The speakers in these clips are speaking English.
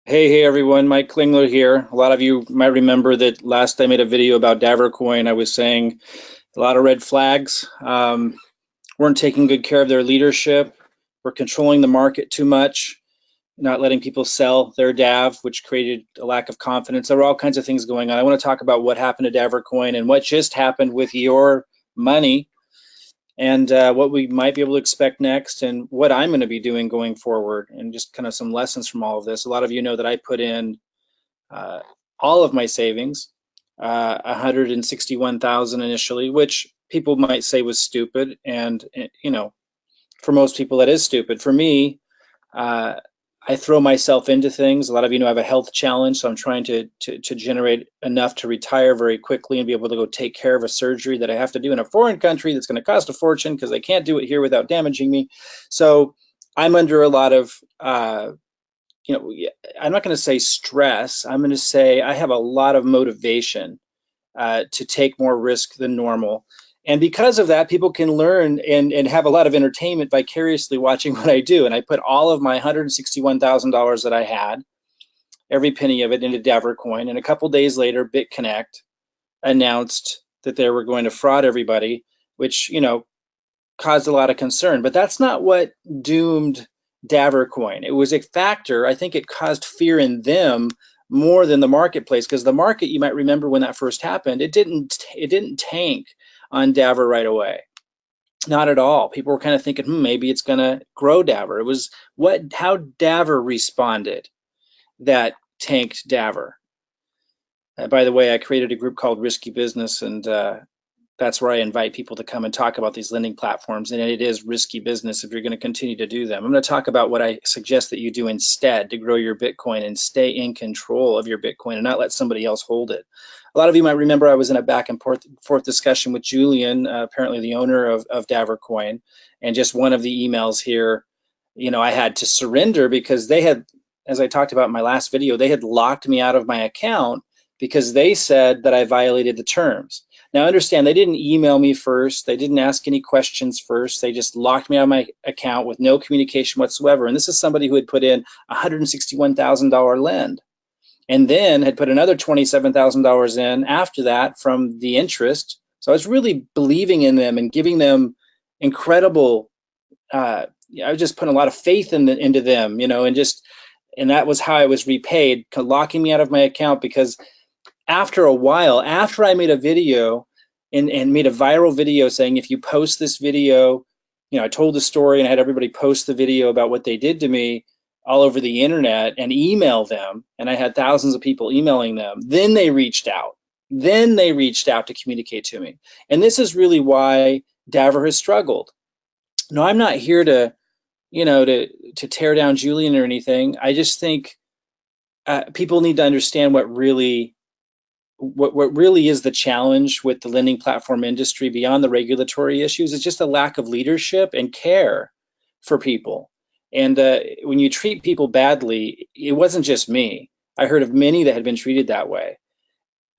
Hey everyone, Mike Klingler here. A lot of you might remember that last I made a video about DavorCoin. I was saying a lot of red flags. Weren't taking good care of their leadership. We're controlling the market too much, not letting people sell their DAV, which created a lack of confidence. There were all kinds of things going on. I want to talk about what happened to DavorCoin and what just happened with your money and what we might be able to expect next and what I'm going to be doing going forward and just kind of some lessons from all of this. A lot of you know that I put in uh, all of my savings, 161,000 initially, which people might say was stupid, and for most people that is stupid. For me, uh, I throw myself into things. A lot of you know I have a health challenge, so I'm trying to generate enough to retire very quickly and be able to go take care of a surgery that I have to do in a foreign country that's going to cost a fortune because they can't do it here without damaging me. So I'm under a lot of I'm not going to say stress. I'm going to say I have a lot of motivation to take more risk than normal. And because of that, people can learn and have a lot of entertainment vicariously watching what I do. And I put all of my $161,000 that I had, every penny of it, into DavorCoin. And a couple days later, BitConnect announced that they were going to fraud everybody, which, caused a lot of concern. But that's not what doomed DavorCoin. It was a factor. I think it caused fear in them more than the marketplace, because the market, you might remember when that first happened, it didn't tank on Davor right away. Not at all. People were kind of thinking, maybe it's going to grow Davor. It was how Davor responded that tanked Davor. By the way, I created a group called Risky Business, and that's where I invite people to come and talk about these lending platforms. And it is risky business if you're going to continue to do them. I'm going to talk about what I suggest that you do instead to grow your Bitcoin and stay in control of your Bitcoin and not let somebody else hold it. A lot of you might remember I was in a back and forth discussion with Julian, apparently the owner of DavorCoin, and just one of the emails here, I had to surrender because they had, as I talked about in my last video, they had locked me out of my account because they said that I violated the terms. Now, understand, they didn't email me first. They didn't ask any questions first. They just locked me out of my account with no communication whatsoever. And this is somebody who had put in $161,000 lend and then had put another $27,000 in after that from the interest. So I was really believing in them and giving them incredible, I was just putting a lot of faith into them, and that was how I was repaid, locking me out of my account because after a while, after I made a video and made a viral video saying, if you post this video, I told the story and I had everybody post the video about what they did to me all over the internet and email them. And I had thousands of people emailing them. Then they reached out. Then they reached out to communicate to me. And this is really why Davor has struggled. No, I'm not here to tear down Julian or anything. I just think people need to understand what really is the challenge with the lending platform industry beyond the regulatory issues is just a lack of leadership and care for people. And when you treat people badly, it wasn't just me. I heard of many that had been treated that way.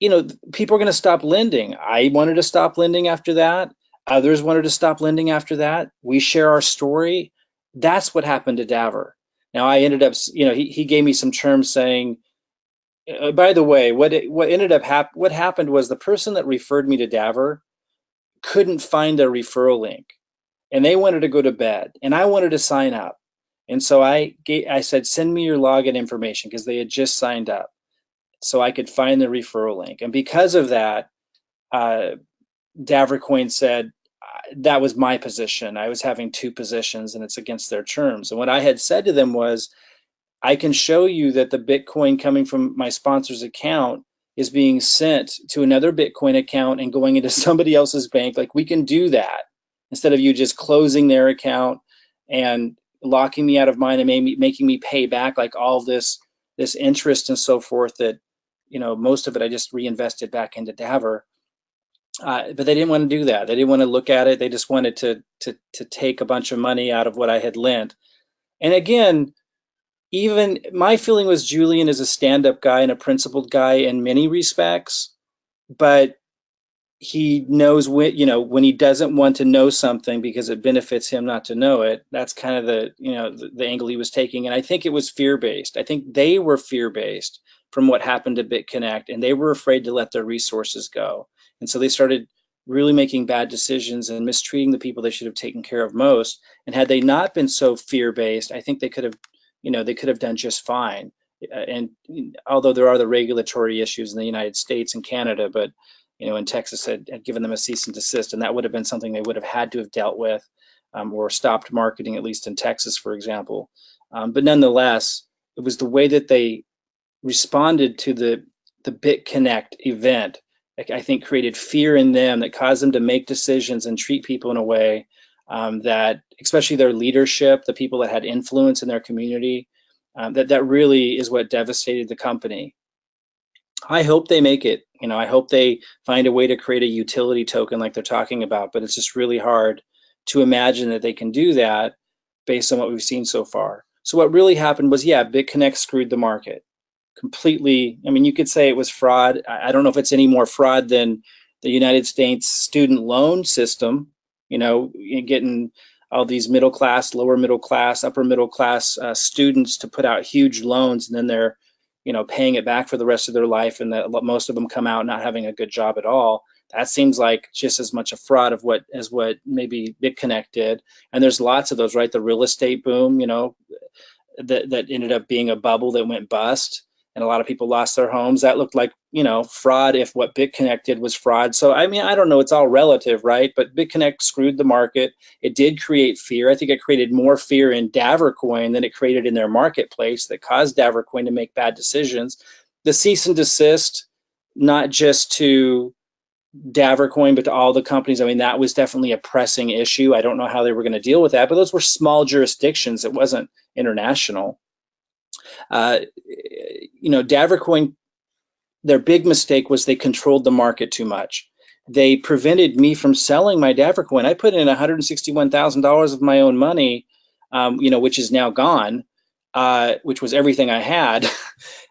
People are going to stop lending. I wanted to stop lending after that. Others wanted to stop lending after that. We share our story. That's what happened to Davor. Now I ended up, he gave me some terms saying, by the way, what happened was the person that referred me to Davor couldn't find a referral link, and they wanted to go to bed, and I wanted to sign up, and so I said, send me your login information because they had just signed up, so I could find the referral link, and because of that, DavorCoin said that was my position. I was having two positions, and it's against their terms. And what I had said to them was, I can show you that the Bitcoin coming from my sponsor's account is being sent to another Bitcoin account and going into somebody else's bank. Like, we can do that instead of you just closing their account and locking me out of mine and making me pay back like all this interest and so forth that, most of it I just reinvested back into Davor. But they didn't want to do that. They didn't want to look at it. They just wanted to take a bunch of money out of what I had lent. And again, even my feeling was Julian is a stand-up guy and a principled guy in many respects, but he knows when, when he doesn't want to know something because it benefits him not to know it. That's kind of the angle he was taking. And I think it was fear based. I think they were fear based from what happened to BitConnect, and they were afraid to let their resources go. And so they started really making bad decisions and mistreating the people they should have taken care of most. And had they not been so fear based, I think they could have, they could have done just fine. And although there are the regulatory issues in the United States and Canada, but in Texas had given them a cease and desist, and that would have been something they would have had to have dealt with, or stopped marketing, at least in Texas, for example. But nonetheless, it was the way that they responded to the BitConnect event, I think, created fear in them that caused them to make decisions and treat people in a way that, especially their leadership, the people that had influence in their community, that really is what devastated the company. I hope they make it. I hope they find a way to create a utility token like they're talking about, but it's just really hard to imagine that they can do that based on what we've seen so far. So what really happened was, yeah, BitConnect screwed the market completely. I mean, you could say it was fraud. I don't know if it's any more fraud than the United States student loan system, getting all these middle class, lower middle class, upper middle class students to put out huge loans, and then they're paying it back for the rest of their life, and that most of them come out not having a good job at all. That seems like just as much a fraud as what maybe BitConnect did. And there's lots of those, right? The real estate boom, that ended up being a bubble that went bust, and a lot of people lost their homes. That looked like, fraud if what BitConnect did was fraud. So, I mean, I don't know, it's all relative, right? But BitConnect screwed the market. It did create fear. I think it created more fear in DavorCoin than it created in their marketplace that caused DavorCoin to make bad decisions. The cease and desist, not just to DavorCoin, but to all the companies, I mean, that was definitely a pressing issue. I don't know how they were going to deal with that, but those were small jurisdictions. It wasn't international. DavorCoin, their big mistake was they controlled the market too much. They prevented me from selling my DavorCoin. I put in $161,000 of my own money, which is now gone, which was everything I had.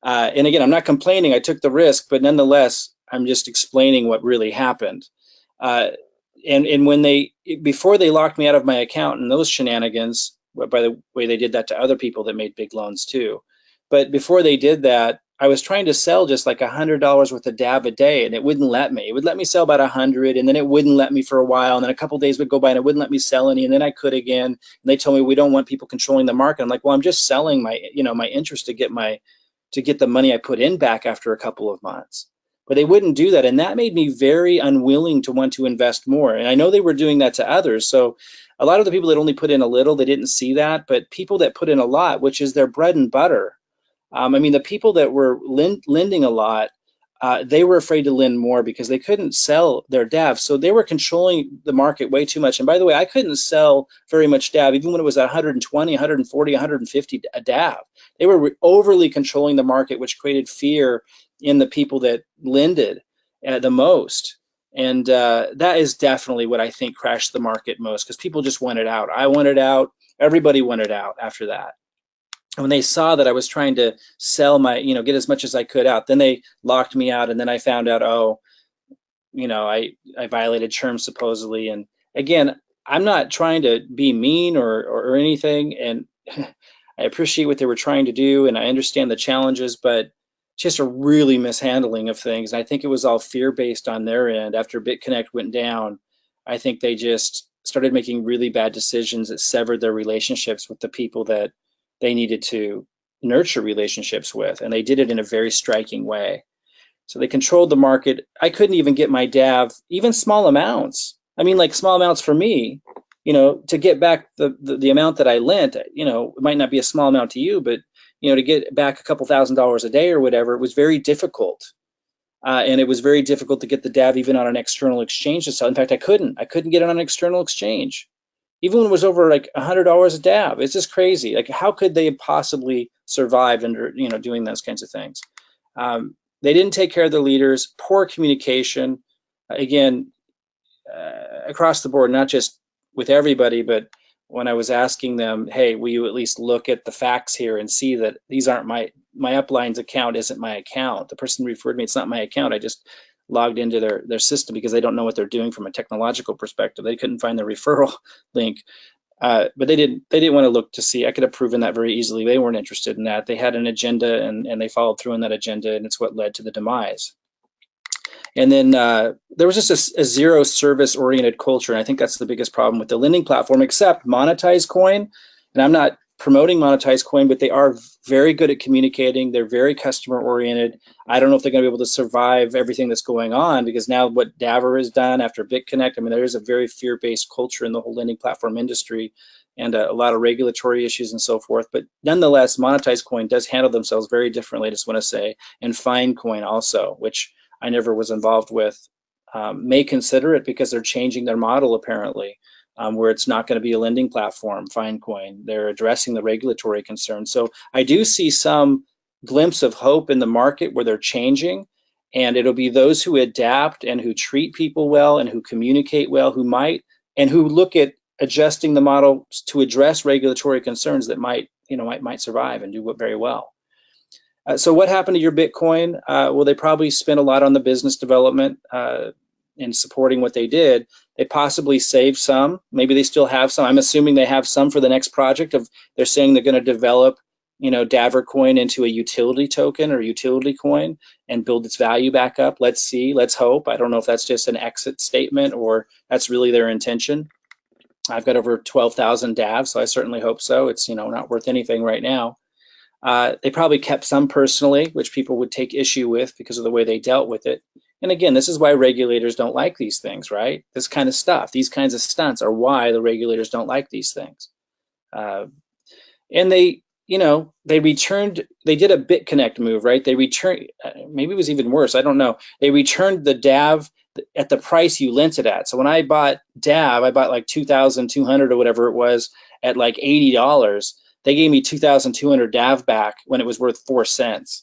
And again, I'm not complaining. I took the risk, but nonetheless, I'm just explaining what really happened. And when before they locked me out of my account and those shenanigans, by the way, they did that to other people that made big loans too. But before they did that, I was trying to sell just like $100 worth of DAV a day, and it wouldn't let me. It would let me sell about 100, and then it wouldn't let me for a while, and then a couple of days would go by and it wouldn't let me sell any, and then I could again. And they told me, we don't want people controlling the market. I'm like, well, I'm just selling my interest to get the money I put in back after a couple of months. But they wouldn't do that, and that made me very unwilling to want to invest more. And I know they were doing that to others. So a lot of the people that only put in a little, they didn't see that, but people that put in a lot, which is their bread and butter. I mean, the people that were lending a lot, they were afraid to lend more because they couldn't sell their DAV. So they were controlling the market way too much. And by the way, I couldn't sell very much DAV, even when it was at 120, 140, 150 a DAV. They were overly controlling the market, which created fear in the people that lended the most. And that is definitely what I think crashed the market most, because people just wanted out. I wanted out. Everybody wanted out after that. And when they saw that I was trying to sell my, get as much as I could out, then they locked me out. And then I found out, I violated terms supposedly. And again, I'm not trying to be mean or anything. And I appreciate what they were trying to do, and I understand the challenges, but just a really mishandling of things. And I think it was all fear-based on their end. After BitConnect went down, I think they just started making really bad decisions that severed their relationships with the people that they needed to nurture relationships with. And they did it in a very striking way. So they controlled the market. I couldn't even get my DAV, even small amounts. I mean, like small amounts for me, to get back the amount that I lent, it might not be a small amount to you, but, to get back a couple $1,000s a day or whatever, it was very difficult. And it was very difficult to get the DAV even on an external exchange to sell. In fact, I couldn't get it on an external exchange. Even when it was over like $100 a DAV. It's just crazy. Like, how could they possibly survive under, doing those kinds of things? They didn't take care of their leaders, poor communication, again, across the board, not just with everybody, but when I was asking them, hey, will you at least look at the facts here and see that these aren't my upline's account isn't my account. The person referred me, it's not my account. I just logged into their system because they don't know what they're doing from a technological perspective. They couldn't find the referral link. But they didn't want to look to see. I could have proven that very easily. They weren't interested in that. They had an agenda, and they followed through on that agenda, and it's what led to the demise. And then there was just a zero service oriented culture. And I think that's the biggest problem with the lending platform, except Monetize Coin. And I'm not promoting Monetize Coin, but they are very good at communicating. They're very customer oriented. I don't know if they're going to be able to survive everything that's going on, because now what Davor has done after BitConnect, I mean, there is a very fear-based culture in the whole lending platform industry, and a lot of regulatory issues and so forth. But nonetheless, Monetize Coin does handle themselves very differently, I just want to say, and Finecoin also, which I never was involved with, may consider it because they're changing their model apparently, where it's not going to be a lending platform, Finecoin. They're addressing the regulatory concerns. So I do see some glimpse of hope in the market where they're changing, and it'll be those who adapt and who treat people well and who communicate well, who look at adjusting the model to address regulatory concerns that might survive and do very well. So what happened to your Bitcoin? Well, they probably spent a lot on the business development in supporting what they did. They possibly saved some. Maybe they still have some. I'm assuming they have some for the next project. They're saying they're going to develop, DavorCoin into a utility token or utility coin and build its value back up. Let's see. Let's hope. I don't know if that's just an exit statement or that's really their intention. I've got over 12,000 DAV, so I certainly hope so. It's not worth anything right now. They probably kept some personally, which people would take issue with because of the way they dealt with it. And again, this is why regulators don't like these things, right? This kind of stuff, these kinds of stunts are why the regulators don't like these things. And they returned, they did a BitConnect move, right? They returned, maybe it was even worse, I don't know. They returned the DAV at the price you lent it at. So when I bought DAV, I bought like 2,200 or whatever it was at like $80. They gave me 2,200 DAV back when it was worth 4 cents.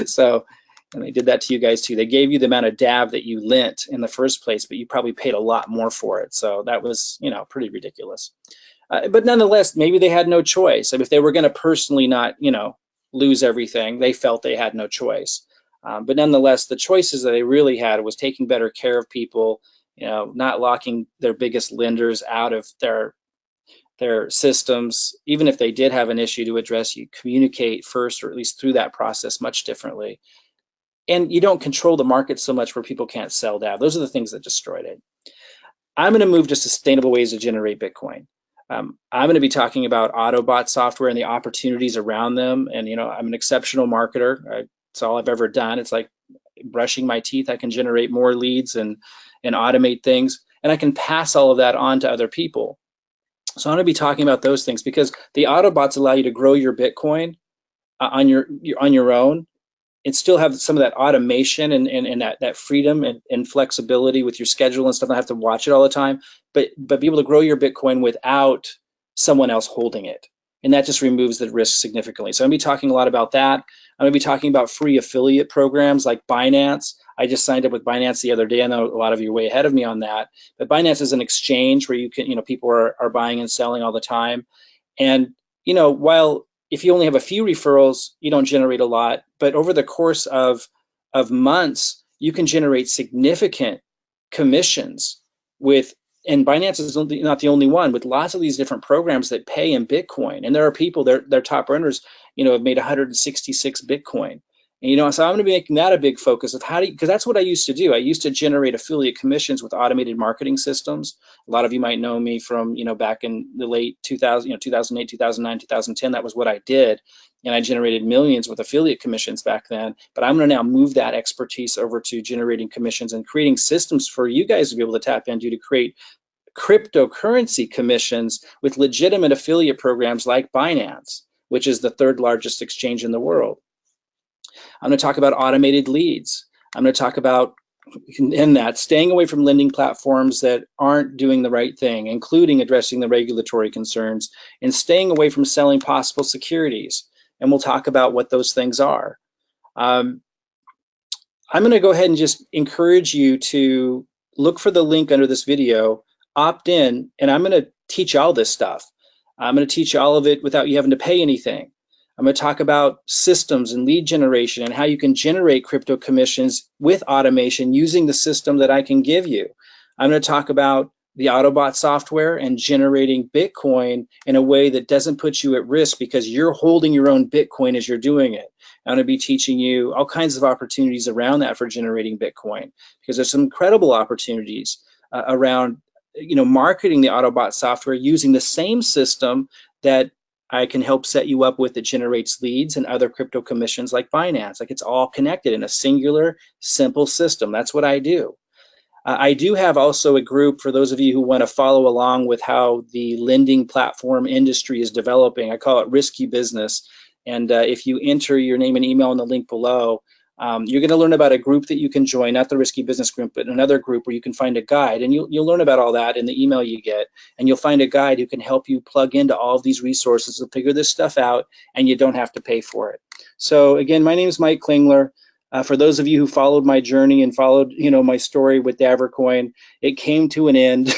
So, and they did that to you guys too. They gave you the amount of DAV that you lent in the first place, but you probably paid a lot more for it. So that was, pretty ridiculous. But nonetheless, maybe they had no choice. I mean, if they were going to personally not, lose everything, they felt they had no choice. But nonetheless, the choices that they really had was taking better care of people, not locking their biggest lenders out of their systems. Even if they did have an issue to address, you communicate first, or at least through that process, much differently. And you don't control the market so much where people can't sell DAV. Those are the things that destroyed it. I'm going to move to sustainable ways to generate Bitcoin. I'm going to be talking about Autobot software and the opportunities around them. And, I'm an exceptional marketer. It's all I've ever done. It's like brushing my teeth. I can generate more leads and automate things. And I can pass all of that on to other people. So I'm going to be talking about those things because the Autobots allow you to grow your Bitcoin on your own and still have some of that automation and that freedom and flexibility with your schedule and stuff. Not have to watch it all the time, but be able to grow your Bitcoin without someone else holding it. And that just removes the risk significantly. So I'm going to be talking a lot about that. I'm going to be talking about free affiliate programs like Binance. I just signed up with Binance the other day. I know a lot of you are way ahead of me on that. But Binance is an exchange where you can, people are buying and selling all the time. And, while if you only have a few referrals, you don't generate a lot. But over the course of months, you can generate significant commissions and Binance is not the only one, with lots of these different programs that pay in Bitcoin. And there are people, their top earners, have made 166 Bitcoin. And, so I'm going to be making that a big focus of because that's what I used to do. I used to generate affiliate commissions with automated marketing systems. A lot of you might know me from, back in the late 2000, 2008, 2009, 2010. That was what I did. And I generated millions with affiliate commissions back then. But I'm going to now move that expertise over to generating commissions and creating systems for you guys to be able to tap into to create cryptocurrency commissions with legitimate affiliate programs like Binance, which is the third largest exchange in the world. I'm going to talk about automated leads. I'm going to talk about staying away from lending platforms that aren't doing the right thing, including addressing the regulatory concerns, and staying away from selling possible securities. And we'll talk about what those things are. I'm going to go ahead and just encourage you to look for the link under this video, opt in, and I'm going to teach all this stuff. I'm going to teach you all of it without you having to pay anything. I'm going to talk about systems and lead generation and how you can generate crypto commissions with automation using the system that I can give you. I'm going to talk about the Autobot software and generating Bitcoin in a way that doesn't put you at risk because you're holding your own Bitcoin as you're doing it. I'm going to be teaching you all kinds of opportunities around that for generating Bitcoin, because there's some incredible opportunities around marketing the Autobot software using the same system that I can help set you up with that generates leads and other crypto commissions like Binance. Like, it's all connected in a singular, simple system. That's what I do. I do have also a group for those of you who want to follow along with how the lending platform industry is developing. I call it Risky Business. And if you enter your name and email in the link below, you're going to learn about a group that you can join, not the Risky Business group, but another group where you can find a guide. And you'll learn about all that in the email you get. And you'll find a guide who can help you plug into all of these resources to figure this stuff out, and you don't have to pay for it. So again, my name is Mike Klingler. For those of you who followed my journey and followed, my story with DavorCoin, it came to an end,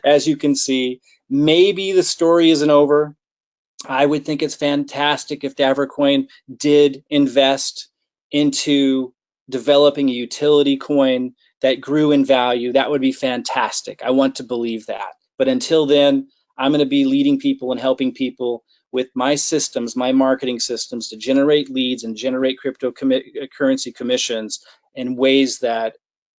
as you can see. Maybe the story isn't over. I would think it's fantastic if DavorCoin did invest into developing a utility coin that grew in value. That would be fantastic. I want to believe that. But until then, I'm going to be leading people and helping people with my systems, my marketing systems, to generate leads and generate cryptocurrency commissions in ways that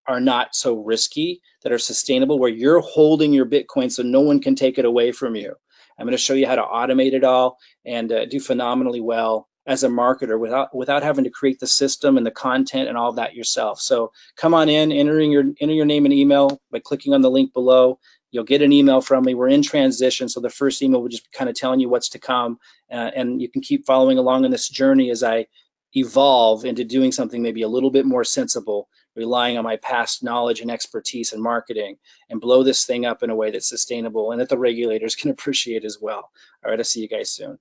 are not so risky, that are sustainable, where you're holding your Bitcoin so no one can take it away from you. I'm going to show you how to automate it all and do phenomenally well as a marketer without having to create the system and the content and all of that yourself. So come on in, enter your name and email by clicking on the link below. You'll get an email from me. We're in transition, so the first email will just be kind of telling you what's to come, and you can keep following along on this journey as I evolve into doing something maybe a little bit more sensible, relying on my past knowledge and expertise in marketing, and blow this thing up in a way that's sustainable and that the regulators can appreciate as well. All right, I'll see you guys soon.